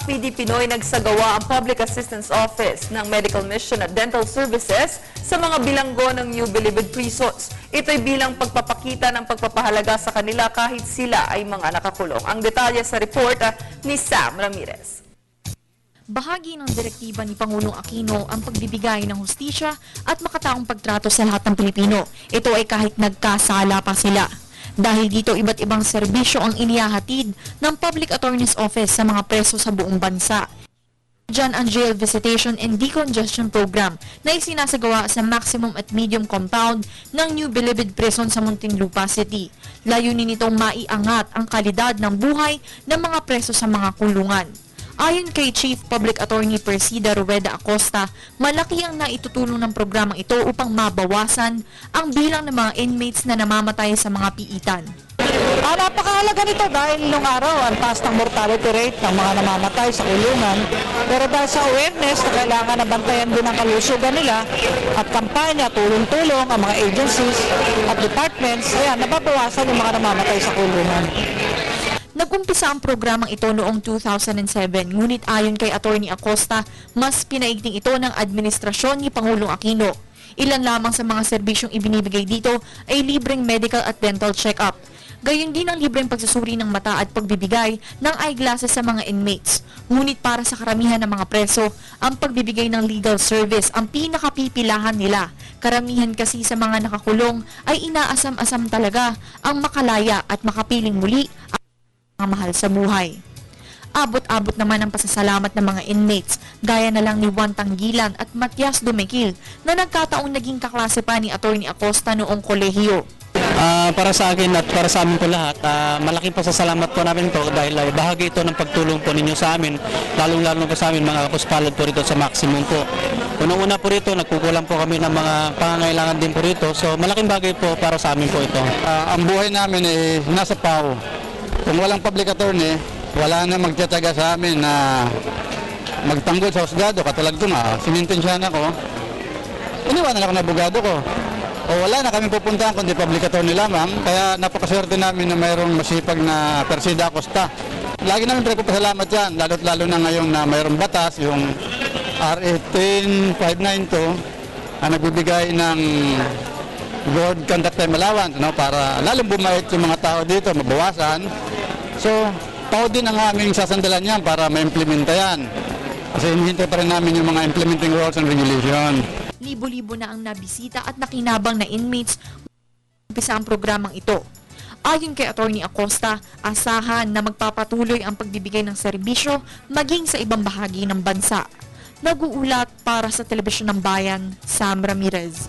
PD Pinoy nagsagawa ang Public Assistance Office ng Medical Mission at Dental Services sa mga bilanggo ng New Bilibid prisons. Ito'y bilang pagpapakita ng pagpapahalaga sa kanila kahit sila ay mga nakakulong. Ang detalye sa report ni Sam Ramirez. Bahagi ng direktiba ni Pangulong Aquino ang pagbibigay ng hustisya at makataong pagtrato sa lahat ng Pilipino. Ito ay kahit nagkasala pa sila. Dahil dito, iba't ibang serbisyo ang inihahatid ng Public Attorney's Office sa mga preso sa buong bansa. Diyan ang Jail Visitation and Decongestion Program na isinasagawa sa maximum at medium compound ng New Bilibid Prison sa Muntinlupa City. Layunin nitong maiangat ang kalidad ng buhay ng mga preso sa mga kulungan. Ayon kay Chief Public Attorney Persida Rueda Acosta, malaki ang naitutulong ng programang ito upang mabawasan ang bilang ng mga inmates na namamatay sa mga piitan. Napakahalaga nito dahil nung araw ang taas ng mortality rate ng mga namamatay sa kulungan. Pero dahil sa awareness na kailangan na bantayan din ang kalusugan nila at kampanya, tulong-tulong ang mga agencies at departments, ayan, nababawasan yung mga namamatay sa kulungan. Nag-umpisa ang programang ito noong 2007, ngunit ayon kay Attorney Acosta, mas pinaigting ito ng administrasyon ni Pangulong Aquino. Ilan lamang sa mga serbisyong ibinibigay dito ay libreng medical at dental check-up. Gayon din ang libreng pagsusuri ng mata at pagbibigay ng eyeglasses sa mga inmates. Ngunit para sa karamihan ng mga preso, ang pagbibigay ng legal service ang pinakapipilahan nila. Karamihan kasi sa mga nakakulong ay inaasam-asam talaga ang makalaya at makapiling muli ang mahal sa buhay. Abot-abot naman ang pasasalamat ng mga inmates, gaya na lang ni Juan Tanggilan at Matias Dumekil na nagkataong naging kaklase pa ni Attorney Acosta noong kolehiyo. Para sa akin at para sa amin po lahat, malaking pasasalamat po namin po dahil bahagi ito ng pagtulong po ninyo sa amin, lalong-lalo po sa amin mga kapuspalad po rito sa maximum po. Unang-una po rito, nagkukulang po kami ng mga pangangailangan din po rito, so malaking bagay po para sa amin po ito. Ang buhay namin ay nasa PAO. Kung walang public attorney, wala na magtataga sa amin na magtanggol sa husgado. Katulad ko nga, sinintensyahan ako, iniwanan ako ng abogado ko. O wala na kami pupuntahan kundi public attorney lamang. Kaya napakaswerte namin na mayroong masipag na Persida Acosta. Lagi namin pinagpapasalamat yan, lalo na ngayon na mayroong batas, yung R18592, na nagbibigay ng Good Conduct Time Allowance, para lalong bumait yung mga tao dito, mabawasan. So, tao din ang aming sasandalan yan para ma-implementa yan. Kasi hinihintay pa rin namin yung mga implementing rules and regulation. Libo-libo na ang nabisita at nakinabang na inmates umpisa ang programang ito. Ayon kay Attorney Acosta, asahan na magpapatuloy ang pagbibigay ng serbisyo maging sa ibang bahagi ng bansa. Nag-uulat para sa Telebisyon ng Bayan, Sam Ramirez.